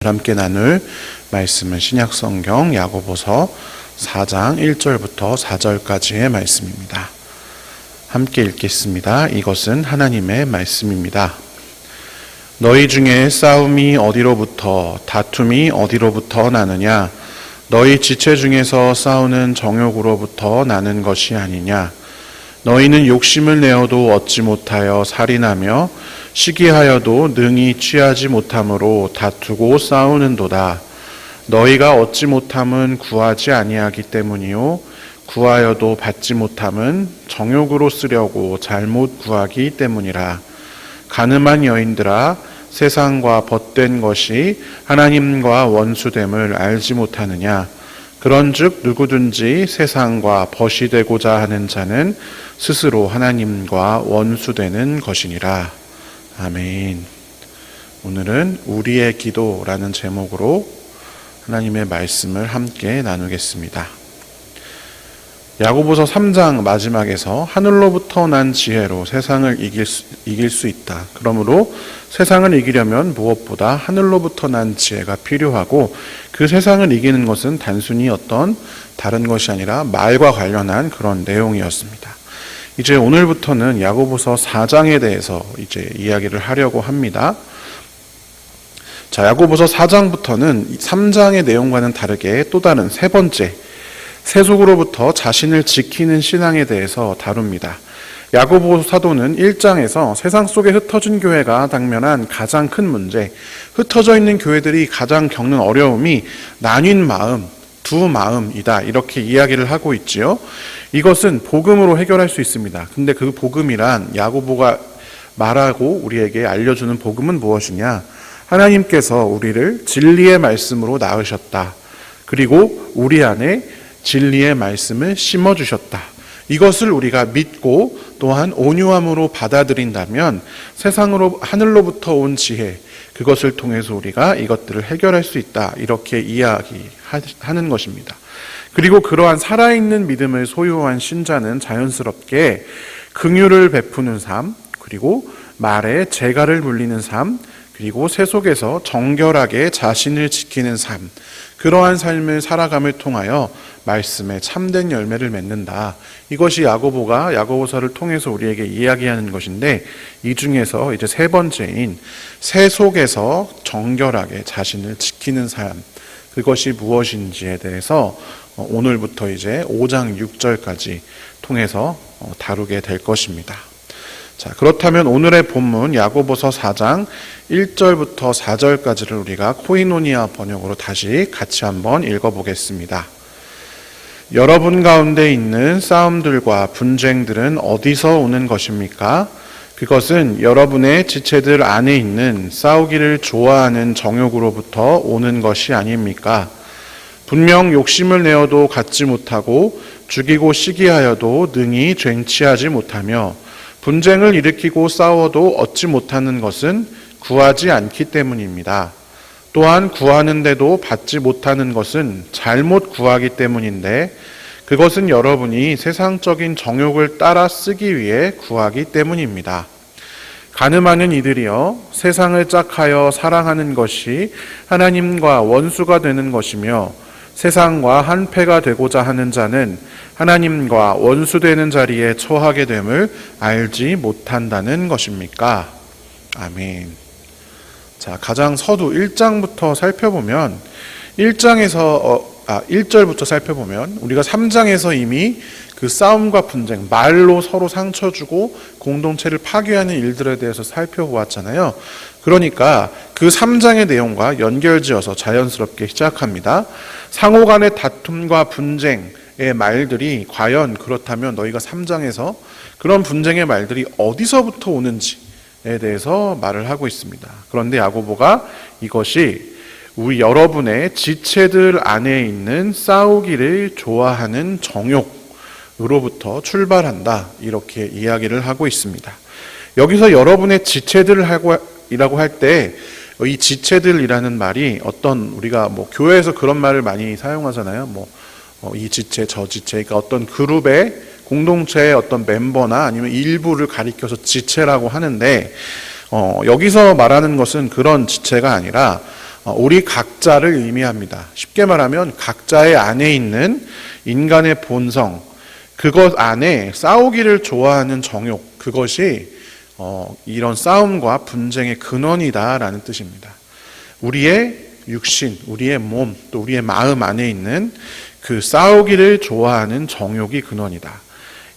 함께 나눌 말씀은 신약성경 야고보서 4장 1절부터 4절까지의 말씀입니다. 함께 읽겠습니다. 이것은 하나님의 말씀입니다. 너희 중에 싸움이 어디로부터 다툼이 어디로부터 나느냐? 너희 지체 중에서 싸우는 정욕으로부터 나는 것이 아니냐? 너희는 욕심을 내어도 얻지 못하여 살인하며 시기하여도 능히 취하지 못함으로 다투고 싸우는도다. 너희가 얻지 못함은 구하지 아니하기 때문이요 구하여도 받지 못함은 정욕으로 쓰려고 잘못 구하기 때문이라. 가늠한 여인들아, 세상과 벗된 것이 하나님과 원수됨을 알지 못하느냐? 그런즉 누구든지 세상과 벗이 되고자 하는 자는 스스로 하나님과 원수되는 것이니라. 아멘. 오늘은 우리의 기도라는 제목으로 하나님의 말씀을 함께 나누겠습니다. 야고보서 3장 마지막에서 하늘로부터 난 지혜로 세상을 이길 수 있다. 그러므로 세상을 이기려면 무엇보다 하늘로부터 난 지혜가 필요하고, 그 세상을 이기는 것은 단순히 어떤 다른 것이 아니라 말과 관련한 그런 내용이었습니다. 이제 오늘부터는 야고보서 4장에 대해서 이제 이야기를 하려고 합니다. 자, 야고보서 4장부터는 3장의 내용과는 다르게 또 다른 세 번째, 세속으로부터 자신을 지키는 신앙에 대해서 다룹니다. 야고보 사도는 1장에서 세상 속에 흩어진 교회가 당면한 가장 큰 문제, 흩어져 있는 교회들이 가장 겪는 어려움이 나뉜 마음, 두 마음이다, 이렇게 이야기를 하고 있지요. 이것은 복음으로 해결할 수 있습니다. 근데 그 복음이란, 야고보가 말하고 우리에게 알려주는 복음은 무엇이냐? 하나님께서 우리를 진리의 말씀으로 낳으셨다. 그리고 우리 안에 진리의 말씀을 심어주셨다. 이것을 우리가 믿고 또한 온유함으로 받아들인다면 세상으로, 하늘로부터 온 지혜, 그것을 통해서 우리가 이것들을 해결할 수 있다, 이렇게 이야기하는 것입니다. 그리고 그러한 살아있는 믿음을 소유한 신자는 자연스럽게 긍휼을 베푸는 삶, 그리고 말에 재갈을 물리는 삶, 그리고 세속에서 정결하게 자신을 지키는 삶, 그러한 삶을 살아감을 통하여 말씀에 참된 열매를 맺는다. 이것이 야고보가 야고보서를 통해서 우리에게 이야기하는 것인데, 이 중에서 이제 세 번째인 세속에서 정결하게 자신을 지키는 삶, 그것이 무엇인지에 대해서 오늘부터 이제 5장 6절까지 통해서 다루게 될 것입니다. 자, 그렇다면 오늘의 본문 야고보서 4장 1절부터 4절까지를 우리가 코이노니아 번역으로 다시 같이 한번 읽어보겠습니다. 여러분 가운데 있는 싸움들과 분쟁들은 어디서 오는 것입니까? 그것은 여러분의 지체들 안에 있는 싸우기를 좋아하는 정욕으로부터 오는 것이 아닙니까? 분명 욕심을 내어도 갖지 못하고 죽이고 시기하여도 능히 쟁취하지 못하며 분쟁을 일으키고 싸워도 얻지 못하는 것은 구하지 않기 때문입니다. 또한 구하는데도 받지 못하는 것은 잘못 구하기 때문인데, 그것은 여러분이 세상적인 정욕을 따라 쓰기 위해 구하기 때문입니다. 가늠하는 이들이여, 세상을 짝하여 사랑하는 것이 하나님과 원수가 되는 것이며, 세상과 한패가 되고자 하는 자는 하나님과 원수되는 자리에 처하게 됨을 알지 못한다는 것입니까? 아멘. 자, 가장 서두 1장부터 살펴보면 1절부터 살펴보면 우리가 3장에서 이미 그 싸움과 분쟁, 말로 서로 상처 주고 공동체를 파괴하는 일들에 대해서 살펴보았잖아요. 그러니까 그 3장의 내용과 연결지어서 자연스럽게 시작합니다. 상호 간의 다툼과 분쟁의 말들이 과연 그렇다면 너희가 3장에서 그런 분쟁의 말들이 어디서부터 오는지에 대해서 말을 하고 있습니다. 그런데 야고보가 이것이 우리 여러분의 지체들 안에 있는 싸우기를 좋아하는 정욕으로부터 출발한다, 이렇게 이야기를 하고 있습니다. 여기서 여러분의 지체들이라고 할 때 이 지체들이라는 말이 어떤, 우리가 교회에서 그런 말을 많이 사용하잖아요. 이 지체 저 지체, 그러니까 어떤 그룹의 공동체의 어떤 멤버나 아니면 일부를 가리켜서 지체라고 하는데, 여기서 말하는 것은 그런 지체가 아니라 우리 각자를 의미합니다. 쉽게 말하면 각자의 안에 있는 인간의 본성, 그것 안에 싸우기를 좋아하는 정욕, 그것이 이런 싸움과 분쟁의 근원이다라는 뜻입니다. 우리의 육신, 우리의 몸, 또 우리의 마음 안에 있는 그 싸우기를 좋아하는 정욕이 근원이다.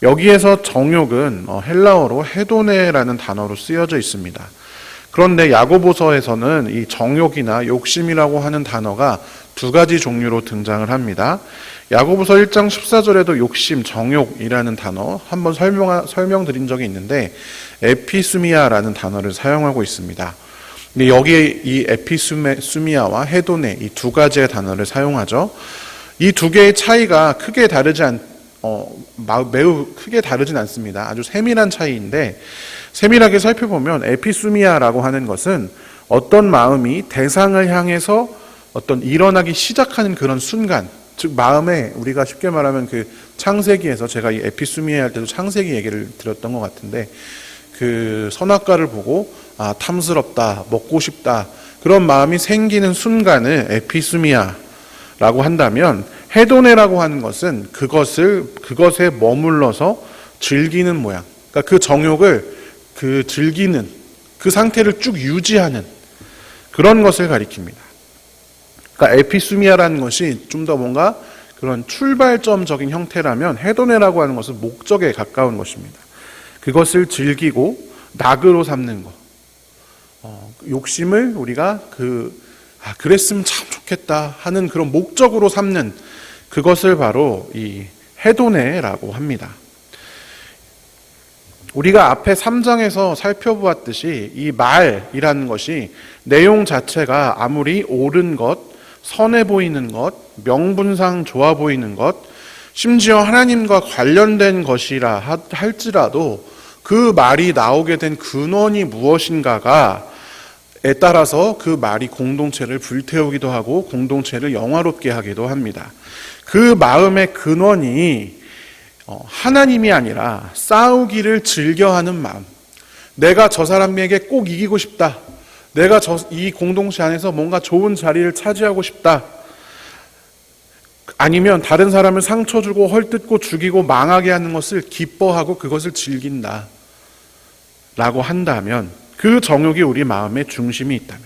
여기에서 정욕은 헬라어로 헤도네라는 단어로 쓰여져 있습니다. 그런데 야고보서에서는 이 정욕이나 욕심이라고 하는 단어가 두 가지 종류로 등장을 합니다. 야고보서 1장 14절에도 욕심, 정욕이라는 단어 한번 설명드린 적이 있는데 에피수미아라는 단어를 사용하고 있습니다. 근데 여기에 이 에피수미아와 헤도네 이 두 가지의 단어를 사용하죠. 이 두 개의 차이가 매우 크게 다르진 않습니다. 아주 세밀한 차이인데 세밀하게 살펴보면 에피수미아라고 하는 것은 어떤 마음이 대상을 향해서 어떤 일어나기 시작하는 그런 순간, 즉 마음에 우리가 쉽게 말하면 그 창세기에서 제가 이 에피수미아 할 때도 창세기 얘기를 드렸던 것 같은데 그 선악과를 보고 탐스럽다, 먹고 싶다 그런 마음이 생기는 순간을 에피수미아라고 한다면 헤도네라고 하는 것은 그것에 머물러서 즐기는 모양. 그러니까 그 정욕을 즐기는 그 상태를 쭉 유지하는 그런 것을 가리킵니다. 그러니까 에피수미아라는 것이 좀 더 뭔가 그런 출발점적인 형태라면 헤도네라고 하는 것은 목적에 가까운 것입니다. 그것을 즐기고 낙으로 삼는 것. 욕심을 우리가 그랬으면 참 좋겠다 하는 그런 목적으로 삼는 그것을 바로 이 헤도네라고 합니다. 우리가 앞에 3장에서 살펴보았듯이 이 말이라는 것이 내용 자체가 아무리 옳은 것, 선해 보이는 것, 명분상 좋아 보이는 것, 심지어 하나님과 관련된 것이라 할지라도 그 말이 나오게 된 근원이 무엇인가가 에 따라서 그 말이 공동체를 불태우기도 하고 공동체를 영화롭게 하기도 합니다. 그 마음의 근원이 하나님이 아니라 싸우기를 즐겨하는 마음. 내가 저 사람에게 꼭 이기고 싶다. 내가 이 공동체 안에서 뭔가 좋은 자리를 차지하고 싶다. 아니면 다른 사람을 상처 주고 헐뜯고 죽이고 망하게 하는 것을 기뻐하고 그것을 즐긴다. 라고 한다면 그 정욕이 우리 마음의 중심이 있다면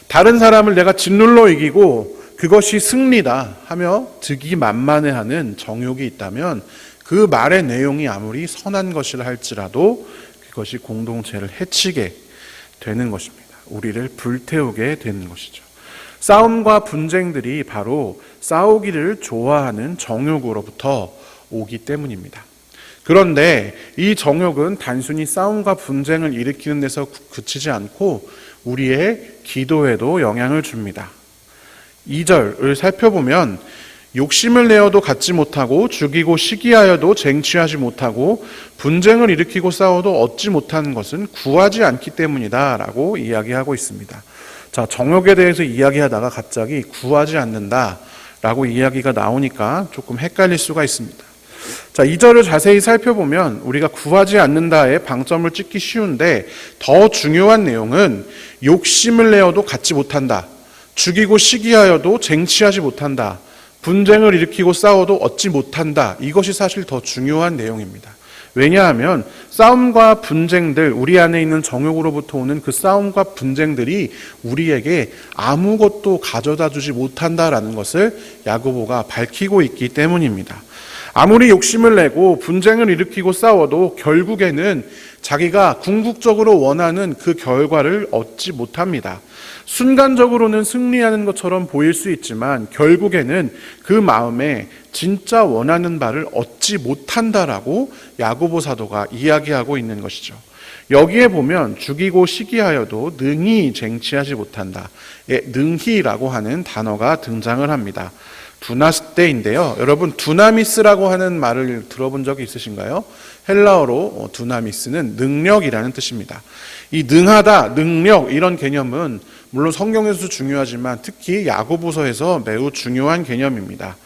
다른 사람을 내가 짓눌러 이기고 그것이 승리다 하며 득이 만만해하는 정욕이 있다면 그 말의 내용이 아무리 선한 것이라 할지라도 그것이 공동체를 해치게 되는 것입니다. 우리를 불태우게 되는 것이죠. 싸움과 분쟁들이 바로 싸우기를 좋아하는 정욕으로부터 오기 때문입니다. 그런데 이 정욕은 단순히 싸움과 분쟁을 일으키는 데서 그치지 않고 우리의 기도에도 영향을 줍니다. 2절을 살펴보면 욕심을 내어도 갖지 못하고 죽이고 시기하여도 쟁취하지 못하고 분쟁을 일으키고 싸워도 얻지 못하는 것은 구하지 않기 때문이다 라고 이야기하고 있습니다. 자, 정욕에 대해서 이야기하다가 갑자기 구하지 않는다 라고 이야기가 나오니까 조금 헷갈릴 수가 있습니다. 자, 2절을 자세히 살펴보면 우리가 구하지 않는다에 방점을 찍기 쉬운데 더 중요한 내용은 욕심을 내어도 갖지 못한다. 죽이고 시기하여도 쟁취하지 못한다. 분쟁을 일으키고 싸워도 얻지 못한다. 이것이 사실 더 중요한 내용입니다. 왜냐하면 싸움과 분쟁들, 우리 안에 있는 정욕으로부터 오는 그 싸움과 분쟁들이 우리에게 아무것도 가져다 주지 못한다라는 것을 야고보가 밝히고 있기 때문입니다. 아무리 욕심을 내고 분쟁을 일으키고 싸워도 결국에는 자기가 궁극적으로 원하는 그 결과를 얻지 못합니다. 순간적으로는 승리하는 것처럼 보일 수 있지만 결국에는 그 마음에 진짜 원하는 바를 얻지 못한다라고 야고보 사도가 이야기하고 있는 것이죠. 여기에 보면 죽이고 시기하여도 능히 쟁취하지 못한다. 능히라고 하는 단어가 등장을 합니다. 두나스테인데요. 여러분 두나미스라고 하는 말을 들어본 적이 있으신가요? 헬라어로 두나미스는 능력이라는 뜻입니다. 이 능하다, 능력 이런 개념은 물론 성경에서도 중요하지만 특히 야고보서에서 매우 중요한 개념입니다.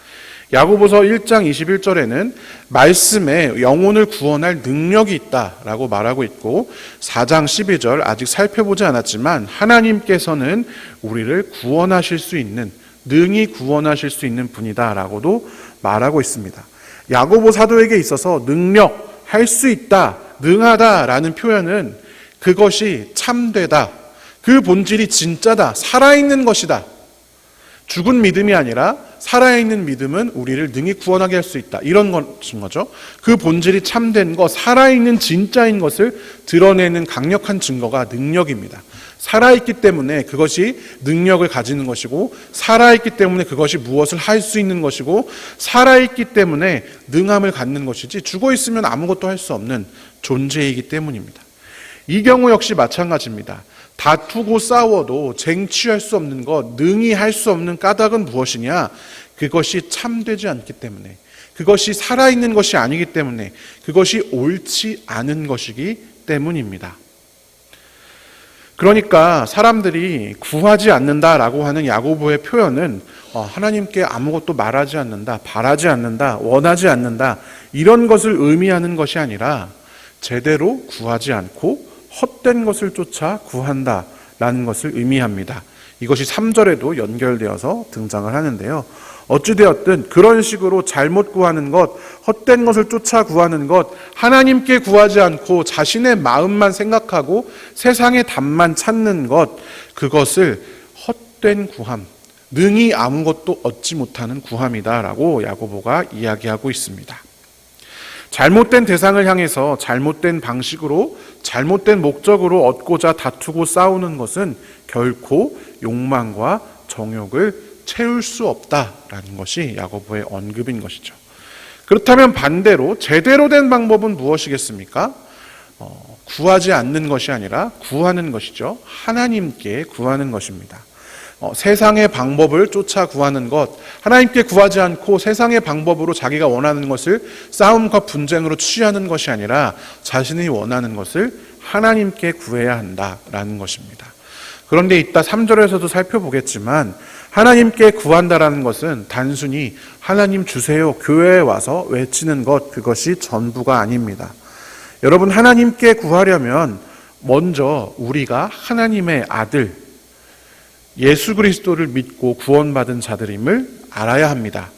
야고보서 1장 21절에는 말씀에 영혼을 구원할 능력이 있다라고 말하고 있고, 4장 12절 아직 살펴보지 않았지만 하나님께서는 우리를 구원하실 수 있는, 능히 구원하실 수 있는 분이다라고도 말하고 있습니다. 야고보 사도에게 있어서 능력, 할 수 있다, 능하다라는 표현은 그것이 참되다, 그 본질이 진짜다, 살아있는 것이다. 죽은 믿음이 아니라 살아있는 믿음은 우리를 능히 구원하게 할 수 있다, 이런 것인 거죠. 그 본질이 참된 것, 살아있는 진짜인 것을 드러내는 강력한 증거가 능력입니다. 살아있기 때문에 그것이 능력을 가지는 것이고, 살아있기 때문에 그것이 무엇을 할 수 있는 것이고, 살아있기 때문에 능함을 갖는 것이지 죽어있으면 아무것도 할 수 없는 존재이기 때문입니다. 이 경우 역시 마찬가지입니다. 다투고 싸워도 쟁취할 수 없는 것, 능히 할 수 없는 까닭은 무엇이냐? 그것이 참되지 않기 때문에, 그것이 살아있는 것이 아니기 때문에, 그것이 옳지 않은 것이기 때문입니다. 그러니까 사람들이 구하지 않는다라고 하는 야고보의 표현은 하나님께 아무것도 말하지 않는다, 바라지 않는다, 원하지 않는다, 이런 것을 의미하는 것이 아니라 제대로 구하지 않고 헛된 것을 쫓아 구한다라는 것을 의미합니다. 이것이 3절에도 연결되어서 등장을 하는데요. 어찌되었든 그런 식으로 잘못 구하는 것, 헛된 것을 쫓아 구하는 것, 하나님께 구하지 않고 자신의 마음만 생각하고 세상의 답만 찾는 것, 그것을 헛된 구함, 능히 아무것도 얻지 못하는 구함이다라고 야고보가 이야기하고 있습니다. 잘못된 대상을 향해서 잘못된 방식으로, 잘못된 목적으로 얻고자 다투고 싸우는 것은 결코 욕망과 정욕을 채울 수 없다라는 것이 야고보의 언급인 것이죠. 그렇다면 반대로 제대로 된 방법은 무엇이겠습니까? 구하지 않는 것이 아니라 구하는 것이죠. 하나님께 구하는 것입니다. 세상의 방법을 쫓아 구하는 것, 하나님께 구하지 않고 세상의 방법으로 자기가 원하는 것을 싸움과 분쟁으로 취하는 것이 아니라 자신이 원하는 것을 하나님께 구해야 한다라는 것입니다. 그런데 이따 3절에서도 살펴보겠지만 하나님께 구한다라는 것은 단순히 하나님 주세요, 교회에 와서 외치는 것, 그것이 전부가 아닙니다. 여러분, 하나님께 구하려면 먼저 우리가 하나님의 아들 예수 그리스도를 믿고 구원받은 자들임을 알아야 합니다.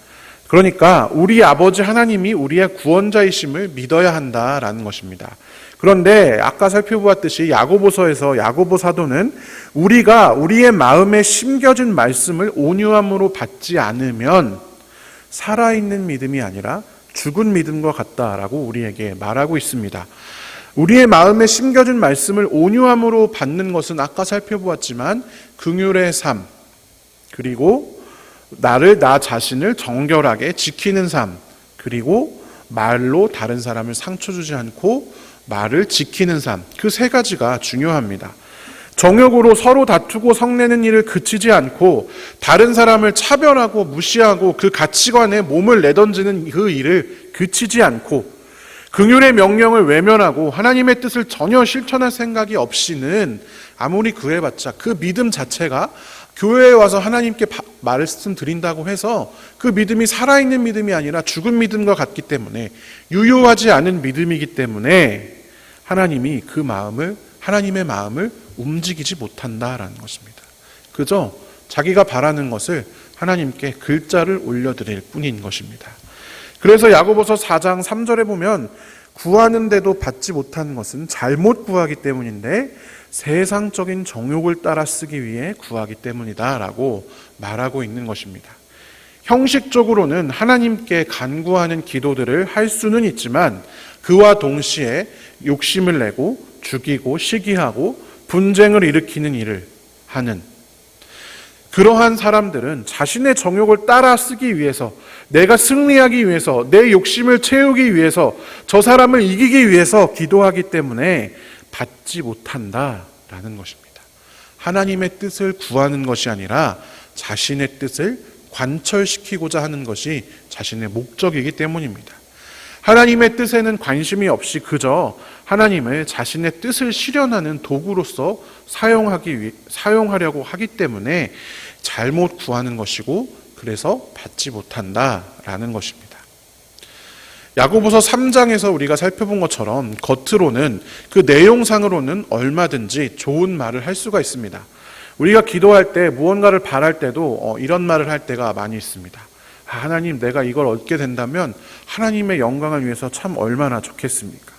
그러니까 우리 아버지 하나님이 우리의 구원자이심을 믿어야 한다라는 것입니다. 그런데 아까 살펴보았듯이 야고보서에서 야고보 사도는 우리가 우리의 마음에 심겨진 말씀을 온유함으로 받지 않으면 살아있는 믿음이 아니라 죽은 믿음과 같다라고 우리에게 말하고 있습니다. 우리의 마음에 심겨진 말씀을 온유함으로 받는 것은 아까 살펴보았지만 긍휼의 삶, 그리고 나 자신을 정결하게 지키는 삶, 그리고 말로 다른 사람을 상처 주지 않고 말을 지키는 삶, 그 세 가지가 중요합니다. 정욕으로 서로 다투고 성내는 일을 그치지 않고 다른 사람을 차별하고 무시하고 그 가치관에 몸을 내던지는 그 일을 그치지 않고 긍휼의 명령을 외면하고 하나님의 뜻을 전혀 실천할 생각이 없이는 아무리 구해봤자 그 믿음 자체가 교회에 와서 하나님께 말씀 드린다고 해서 그 믿음이 살아있는 믿음이 아니라 죽은 믿음과 같기 때문에, 유효하지 않은 믿음이기 때문에 하나님이 그 마음을, 하나님의 마음을 움직이지 못한다라는 것입니다. 그저 자기가 바라는 것을 하나님께 글자를 올려드릴 뿐인 것입니다. 그래서 야고보서 4장 3절에 보면 구하는데도 받지 못하는 것은 잘못 구하기 때문인데 세상적인 정욕을 따라 쓰기 위해 구하기 때문이다 라고 말하고 있는 것입니다. 형식적으로는 하나님께 간구하는 기도들을 할 수는 있지만 그와 동시에 욕심을 내고 죽이고 시기하고 분쟁을 일으키는 일을 하는 그러한 사람들은 자신의 정욕을 따라 쓰기 위해서, 내가 승리하기 위해서, 내 욕심을 채우기 위해서, 저 사람을 이기기 위해서 기도하기 때문에 받지 못한다라는 것입니다. 하나님의 뜻을 구하는 것이 아니라 자신의 뜻을 관철시키고자 하는 것이 자신의 목적이기 때문입니다. 하나님의 뜻에는 관심이 없이 그저 하나님을 자신의 뜻을 실현하는 도구로서 사용하려고 하기 때문에 잘못 구하는 것이고 그래서 받지 못한다라는 것입니다. 야고보서 3장에서 우리가 살펴본 것처럼 겉으로는 그 내용상으로는 얼마든지 좋은 말을 할 수가 있습니다. 우리가 기도할 때 무언가를 바랄 때도 이런 말을 할 때가 많이 있습니다. 하나님, 내가 이걸 얻게 된다면 하나님의 영광을 위해서 참 얼마나 좋겠습니까?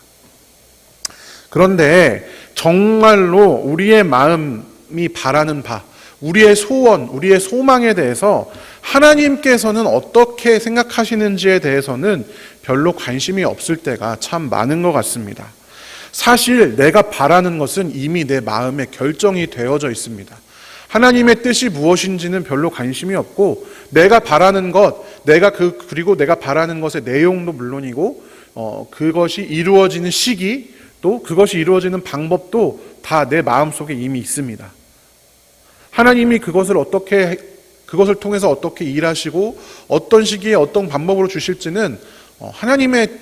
그런데 정말로 우리의 마음이 바라는 바, 우리의 소원, 우리의 소망에 대해서 하나님께서는 어떻게 생각하시는지에 대해서는 별로 관심이 없을 때가 참 많은 것 같습니다. 사실 내가 바라는 것은 이미 내 마음에 결정이 되어져 있습니다. 하나님의 뜻이 무엇인지는 별로 관심이 없고, 내가 바라는 것, 그리고 내가 바라는 것의 내용도 물론이고, 그것이 이루어지는 시기, 또 그것이 이루어지는 방법도 다 내 마음속에 이미 있습니다. 하나님이 그것을 통해서 어떻게 일하시고 어떤 시기에 어떤 방법으로 주실지는 하나님의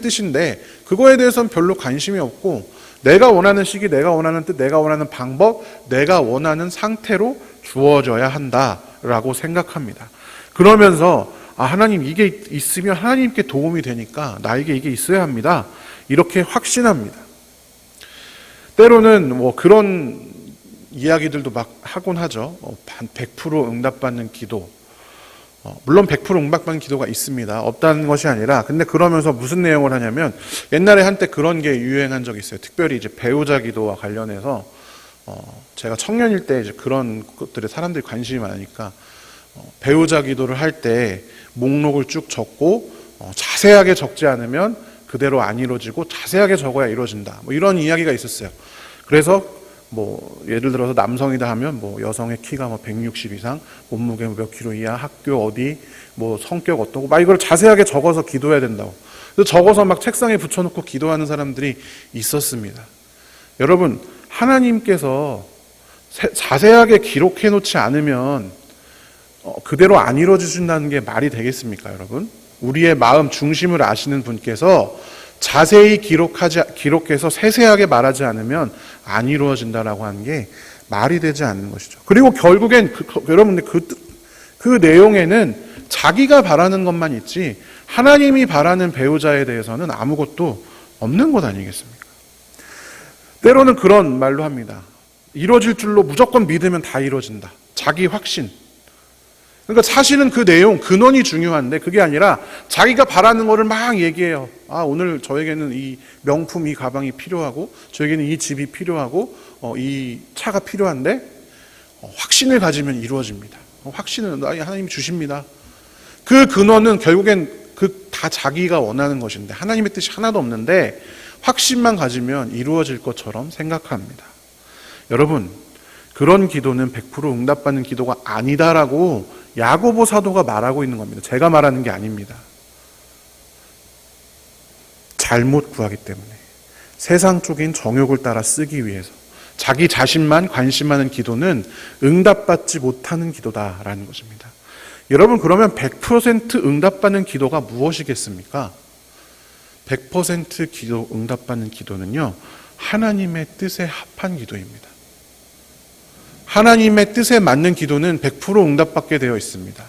뜻인데, 그거에 대해서는 별로 관심이 없고, 내가 원하는 시기, 내가 원하는 뜻, 내가 원하는 방법, 내가 원하는 상태로 주어져야 한다라고 생각합니다. 그러면서 하나님, 이게 있으면 하나님께 도움이 되니까 나에게 이게 있어야 합니다, 이렇게 확신합니다. 때로는 그런 이야기들도 막 하곤 하죠. 100% 응답받는 기도. 물론 100% 응답받는 기도가 있습니다. 없다는 것이 아니라, 근데 그러면서 무슨 내용을 하냐면, 옛날에 한때 그런 게 유행한 적이 있어요. 특별히 이제 배우자 기도와 관련해서 제가 청년일 때 이제 그런 것들에 사람들이 관심이 많으니까 배우자 기도를 할 때 목록을 쭉 적고 자세하게 적지 않으면 그대로 안 이루어지고 자세하게 적어야 이루어진다, 이런 이야기가 있었어요. 그래서 예를 들어서 남성이다 하면 여성의 키가 160 이상, 몸무게 몇 킬로 이하, 학교 어디, 성격 어떠고, 이걸 자세하게 적어서 기도해야 된다고. 그래서 적어서 막 책상에 붙여놓고 기도하는 사람들이 있었습니다. 여러분, 하나님께서 자세하게 기록해 놓지 않으면 그대로 안 이루어지신다는 게 말이 되겠습니까, 여러분? 우리의 마음 중심을 아시는 분께서 자세히 기록해서 세세하게 말하지 않으면 안 이루어진다라고 하는 게 말이 되지 않는 것이죠. 그리고 결국엔 여러분들 그 내용에는 자기가 바라는 것만 있지 하나님이 바라는 배우자에 대해서는 아무것도 없는 것 아니겠습니까? 때로는 그런 말로 합니다. 이루어질 줄로 무조건 믿으면 다 이루어진다. 자기 확신. 그러니까 사실은 그 내용, 근원이 중요한데 그게 아니라 자기가 바라는 거를 막 얘기해요. 오늘 저에게는 이 명품, 이 가방이 필요하고, 저에게는 이 집이 필요하고, 이 차가 필요한데, 확신을 가지면 이루어집니다. 확신은 하나님이 주십니다. 그 근원은 결국엔 다 자기가 원하는 것인데, 하나님의 뜻이 하나도 없는데 확신만 가지면 이루어질 것처럼 생각합니다. 여러분, 그런 기도는 100% 응답받는 기도가 아니다라고 야고보 사도가 말하고 있는 겁니다. 제가 말하는 게 아닙니다. 잘못 구하기 때문에, 세상적인 정욕을 따라 쓰기 위해서 자기 자신만 관심하는 기도는 응답받지 못하는 기도다라는 것입니다. 여러분, 그러면 100% 응답받는 기도가 무엇이겠습니까? 100% 응답받는 기도는요, 하나님의 뜻에 합한 기도입니다. 하나님의 뜻에 맞는 기도는 100% 응답받게 되어 있습니다.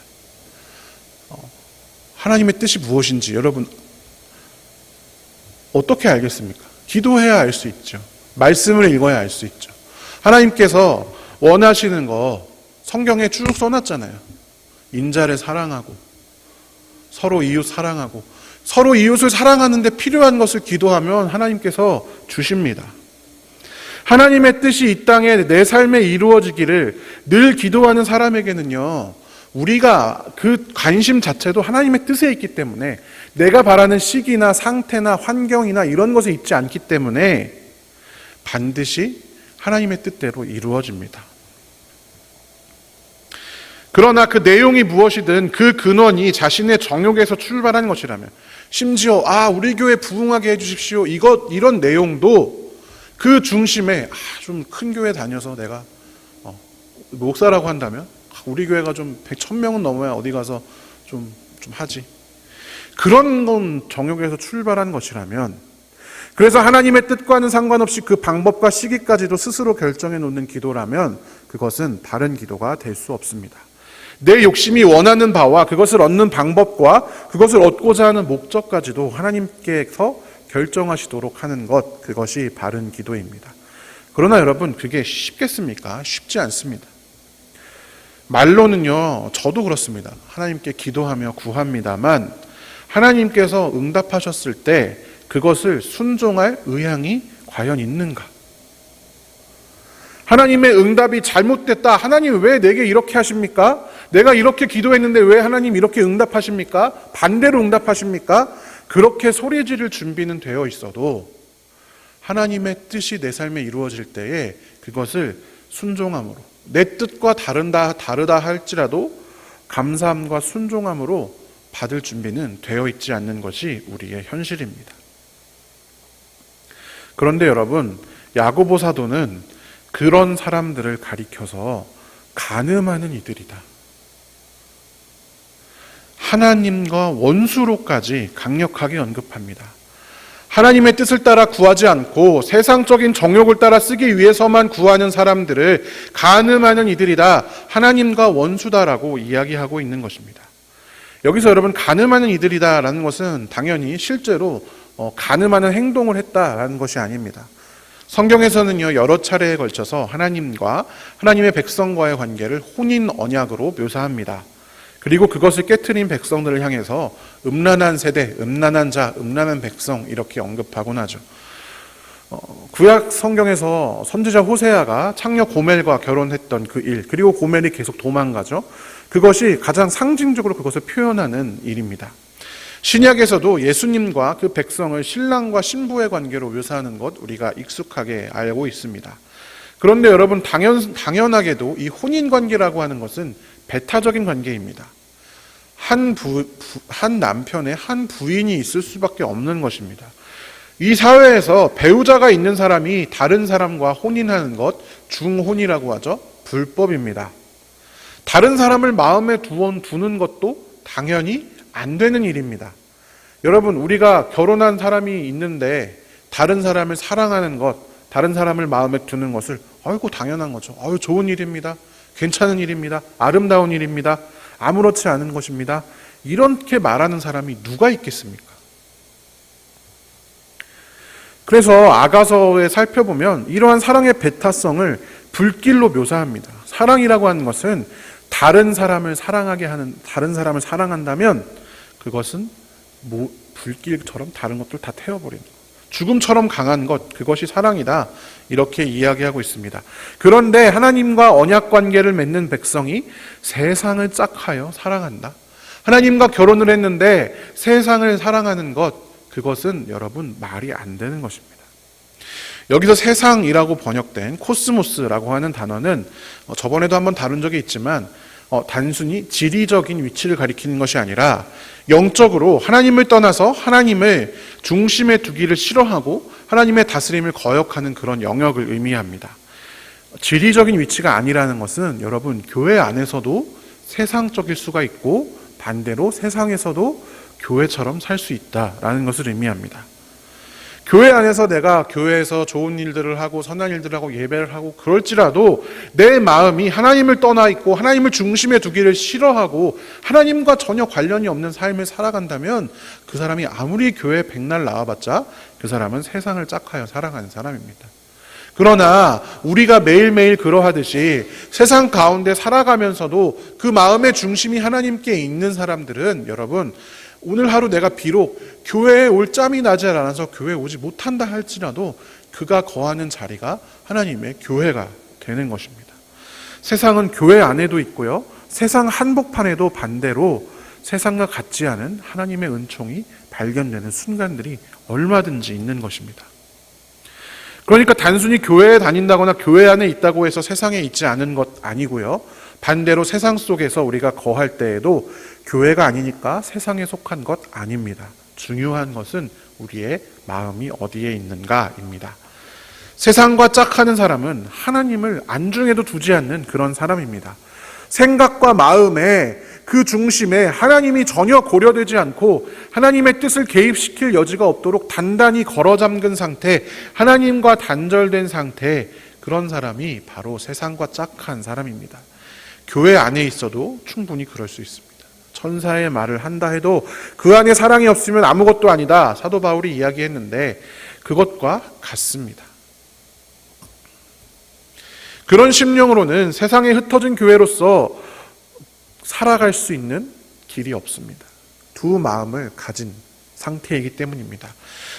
하나님의 뜻이 무엇인지 여러분 어떻게 알겠습니까? 기도해야 알 수 있죠. 말씀을 읽어야 알 수 있죠. 하나님께서 원하시는 거 성경에 쭉 써놨잖아요. 인자를 사랑하고, 서로 이웃 사랑하고, 서로 이웃을 사랑하는데 필요한 것을 기도하면 하나님께서 주십니다. 하나님의 뜻이 이 땅에 내 삶에 이루어지기를 늘 기도하는 사람에게는요, 우리가 그 관심 자체도 하나님의 뜻에 있기 때문에, 내가 바라는 시기나 상태나 환경이나 이런 것에 있지 않기 때문에 반드시 하나님의 뜻대로 이루어집니다. 그러나 그 내용이 무엇이든 그 근원이 자신의 정욕에서 출발하는 것이라면, 심지어 우리 교회 부흥하게 해주십시오, 이런 내용도 그 중심에 좀 큰 교회 다녀서 내가 목사라고 한다면 우리 교회가 좀 100,000명은 넘어야 어디 가서 좀 하지, 그런 건 정욕에서 출발한 것이라면, 그래서 하나님의 뜻과는 상관없이 그 방법과 시기까지도 스스로 결정해 놓는 기도라면 그것은 바른 기도가 될 수 없습니다. 내 욕심이 원하는 바와 그것을 얻는 방법과 그것을 얻고자 하는 목적까지도 하나님께서 결정하시도록 하는 것, 그것이 바른 기도입니다. 그러나 여러분, 그게 쉽겠습니까? 쉽지 않습니다. 말로는요, 저도 그렇습니다. 하나님께 기도하며 구합니다만 하나님께서 응답하셨을 때 그것을 순종할 의향이 과연 있는가? 하나님의 응답이 잘못됐다. 하나님 왜 내게 이렇게 하십니까? 내가 이렇게 기도했는데 왜 하나님 이렇게 응답하십니까? 반대로 응답하십니까? 그렇게 소리 지를 준비는 되어 있어도 하나님의 뜻이 내 삶에 이루어질 때에 그것을 순종함으로, 내 뜻과 다르다 할지라도 감사함과 순종함으로 받을 준비는 되어 있지 않는 것이 우리의 현실입니다. 그런데 여러분, 야고보 사도는 그런 사람들을 가리켜서 간음하는 이들이다, 하나님과 원수로까지 강력하게 언급합니다. 하나님의 뜻을 따라 구하지 않고 세상적인 정욕을 따라 쓰기 위해서만 구하는 사람들을 간음하는 이들이다, 하나님과 원수다라고 이야기하고 있는 것입니다. 여기서 여러분, 간음하는 이들이다라는 것은 당연히 실제로 간음하는 행동을 했다라는 것이 아닙니다. 성경에서는요, 여러 차례에 걸쳐서 하나님과 하나님의 백성과의 관계를 혼인 언약으로 묘사합니다. 그리고 그것을 깨트린 백성들을 향해서 음란한 세대, 음란한 자, 음란한 백성 이렇게 언급하곤 하죠. 구약 성경에서 선지자 호세아가 창녀 고멜과 결혼했던 그 일, 그리고 고멜이 계속 도망가죠. 그것이 가장 상징적으로 그것을 표현하는 일입니다. 신약에서도 예수님과 그 백성을 신랑과 신부의 관계로 묘사하는 것 우리가 익숙하게 알고 있습니다. 그런데 여러분, 당연하게도 이 혼인관계라고 하는 것은 배타적인 관계입니다. 한 남편의 한 부인이 있을 수밖에 없는 것입니다. 이 사회에서 배우자가 있는 사람이 다른 사람과 혼인하는 것, 중혼이라고 하죠. 불법입니다. 다른 사람을 마음에 두는 것도 당연히 안 되는 일입니다. 여러분, 우리가 결혼한 사람이 있는데 다른 사람을 사랑하는 것, 다른 사람을 마음에 두는 것을 아이고 당연한 거죠. 좋은 일입니다. 괜찮은 일입니다. 아름다운 일입니다. 아무렇지 않은 것입니다. 이렇게 말하는 사람이 누가 있겠습니까? 그래서 아가서에 살펴보면 이러한 사랑의 배타성을 불길로 묘사합니다. 사랑이라고 하는 것은 다른 사람을 사랑한다면 그것은 불길처럼 다른 것들 다 태워버리는 것, 죽음처럼 강한 것, 그것이 사랑이다, 이렇게 이야기하고 있습니다. 그런데 하나님과 언약 관계를 맺는 백성이 세상을 짝하여 사랑한다, 하나님과 결혼을 했는데 세상을 사랑하는 것, 그것은 여러분 말이 안 되는 것입니다. 여기서 세상이라고 번역된 코스모스라고 하는 단어는 저번에도 한번 다룬 적이 있지만 단순히 지리적인 위치를 가리키는 것이 아니라 영적으로 하나님을 떠나서 하나님을 중심에 두기를 싫어하고 하나님의 다스림을 거역하는 그런 영역을 의미합니다. 지리적인 위치가 아니라는 것은 여러분, 교회 안에서도 세상적일 수가 있고 반대로 세상에서도 교회처럼 살 수 있다라는 것을 의미합니다. 교회 안에서 내가 교회에서 좋은 일들을 하고 선한 일들을 하고 예배를 하고 그럴지라도 내 마음이 하나님을 떠나 있고 하나님을 중심에 두기를 싫어하고 하나님과 전혀 관련이 없는 삶을 살아간다면 그 사람이 아무리 교회에 백날 나와봤자 그 사람은 세상을 짝하여 살아가는 사람입니다. 그러나 우리가 매일매일 그러하듯이 세상 가운데 살아가면서도 그 마음의 중심이 하나님께 있는 사람들은 여러분, 오늘 하루 내가 비록 교회에 올 짬이 나지 않아서 교회에 오지 못한다 할지라도 그가 거하는 자리가 하나님의 교회가 되는 것입니다. 세상은 교회 안에도 있고요, 세상 한복판에도 반대로 세상과 같지 않은 하나님의 은총이 발견되는 순간들이 얼마든지 있는 것입니다. 그러니까 단순히 교회에 다닌다거나 교회 안에 있다고 해서 세상에 있지 않은 것 아니고요, 반대로 세상 속에서 우리가 거할 때에도 교회가 아니니까 세상에 속한 것 아닙니다. 중요한 것은 우리의 마음이 어디에 있는가입니다. 세상과 짝하는 사람은 하나님을 안중에도 두지 않는 그런 사람입니다. 생각과 마음의 그 중심에 하나님이 전혀 고려되지 않고 하나님의 뜻을 개입시킬 여지가 없도록 단단히 걸어 잠근 상태, 하나님과 단절된 상태, 그런 사람이 바로 세상과 짝한 사람입니다. 교회 안에 있어도 충분히 그럴 수 있습니다. 천사의 말을 한다 해도 그 안에 사랑이 없으면 아무것도 아니다. 사도 바울이 이야기했는데 그것과 같습니다. 그런 심령으로는 세상에 흩어진 교회로서 살아갈 수 있는 길이 없습니다. 두 마음을 가진 상태이기 때문입니다.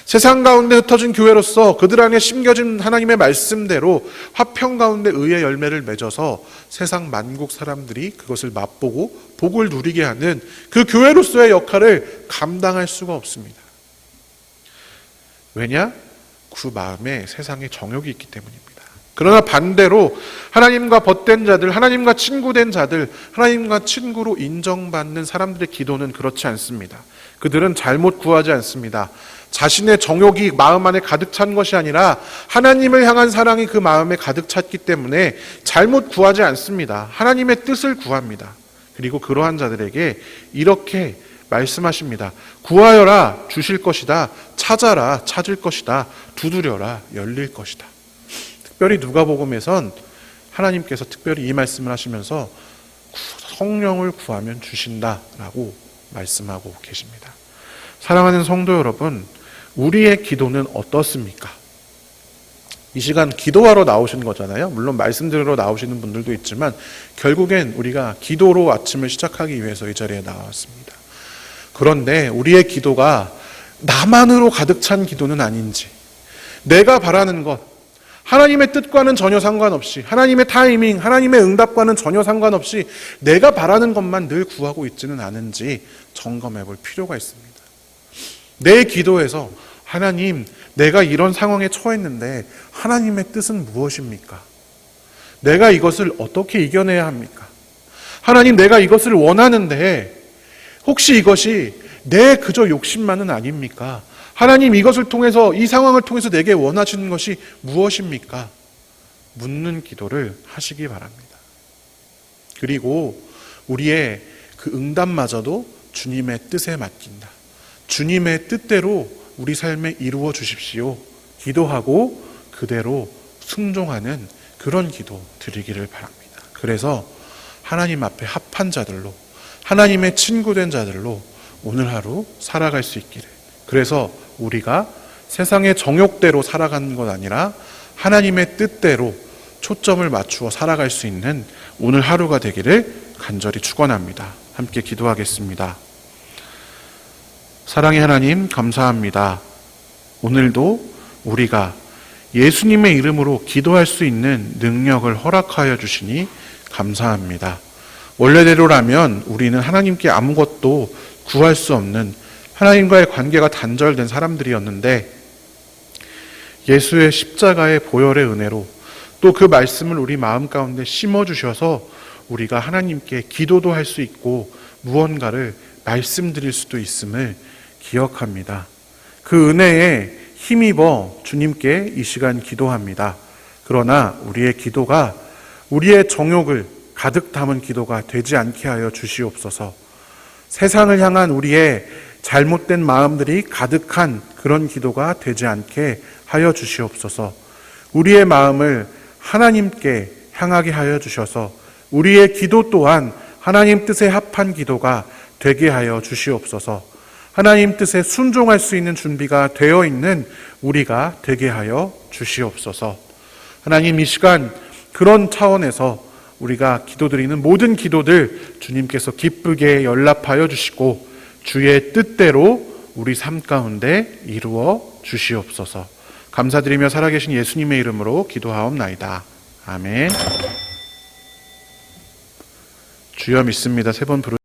세상 가운데 흩어진 교회로서 그들 안에 심겨진 하나님의 말씀대로 화평 가운데 의의 열매를 맺어서 세상 만국 사람들이 그것을 맛보고 복을 누리게 하는 그 교회로서의 역할을 감당할 수가 없습니다. 왜냐? 그 마음에 세상의 정욕이 있기 때문입니다. 그러나 반대로 하나님과 벗된 자들, 하나님과 친구된 자들, 하나님과 친구로 인정받는 사람들의 기도는 그렇지 않습니다. 그들은 잘못 구하지 않습니다. 자신의 정욕이 마음 안에 가득 찬 것이 아니라 하나님을 향한 사랑이 그 마음에 가득 찼기 때문에 잘못 구하지 않습니다. 하나님의 뜻을 구합니다. 그리고 그러한 자들에게 이렇게 말씀하십니다. 구하여라 주실 것이다. 찾아라 찾을 것이다. 두드려라 열릴 것이다. 특별히 누가복음에선 하나님께서 특별히 이 말씀을 하시면서 성령을 구하면 주신다라고 말씀하고 계십니다. 사랑하는 성도 여러분, 우리의 기도는 어떻습니까? 이 시간 기도하러 나오신 거잖아요. 물론 말씀 들으러 나오시는 분들도 있지만 결국엔 우리가 기도로 아침을 시작하기 위해서 이 자리에 나왔습니다. 그런데 우리의 기도가 나만으로 가득 찬 기도는 아닌지, 내가 바라는 것, 하나님의 뜻과는 전혀 상관없이, 하나님의 타이밍, 하나님의 응답과는 전혀 상관없이 내가 바라는 것만 늘 구하고 있지는 않은지 점검해 볼 필요가 있습니다. 내 기도에서 하나님, 내가 이런 상황에 처했는데 하나님의 뜻은 무엇입니까? 내가 이것을 어떻게 이겨내야 합니까? 하나님, 내가 이것을 원하는데 혹시 이것이 내 그저 욕심만은 아닙니까? 하나님, 이것을 통해서, 이 상황을 통해서 내게 원하시는 것이 무엇입니까? 묻는 기도를 하시기 바랍니다. 그리고 우리의 그 응답마저도 주님의 뜻에 맡긴다. 주님의 뜻대로 우리 삶에 이루어 주십시오. 기도하고 그대로 순종하는 그런 기도 드리기를 바랍니다. 그래서 하나님 앞에 합한 자들로, 하나님의 친구된 자들로 오늘 하루 살아갈 수 있기를. 그래서 우리가 세상의 정욕대로 살아가는 것 아니라 하나님의 뜻대로 초점을 맞추어 살아갈 수 있는 오늘 하루가 되기를 간절히 축원합니다. 함께 기도하겠습니다. 사랑의 하나님, 감사합니다. 오늘도 우리가 예수님의 이름으로 기도할 수 있는 능력을 허락하여 주시니 감사합니다. 원래대로라면 우리는 하나님께 아무것도 구할 수 없는, 하나님과의 관계가 단절된 사람들이었는데 예수의 십자가의 보혈의 은혜로 또 그 말씀을 우리 마음 가운데 심어주셔서 우리가 하나님께 기도도 할 수 있고 무언가를 말씀드릴 수도 있음을 기억합니다. 그 은혜에 힘입어 주님께 이 시간 기도합니다. 그러나 우리의 기도가 우리의 정욕을 가득 담은 기도가 되지 않게 하여 주시옵소서. 세상을 향한 우리의 잘못된 마음들이 가득한 그런 기도가 되지 않게 하여 주시옵소서. 우리의 마음을 하나님께 향하게 하여 주셔서 우리의 기도 또한 하나님 뜻에 합한 기도가 되게 하여 주시옵소서. 하나님 뜻에 순종할 수 있는 준비가 되어 있는 우리가 되게 하여 주시옵소서. 하나님, 이 시간 그런 차원에서 우리가 기도드리는 모든 기도들 주님께서 기쁘게 연락하여 주시고 주의 뜻대로 우리 삶 가운데 이루어 주시옵소서. 감사드리며 살아계신 예수님의 이름으로 기도하옵나이다. 아멘. 주여 믿습니다. 세 번 부르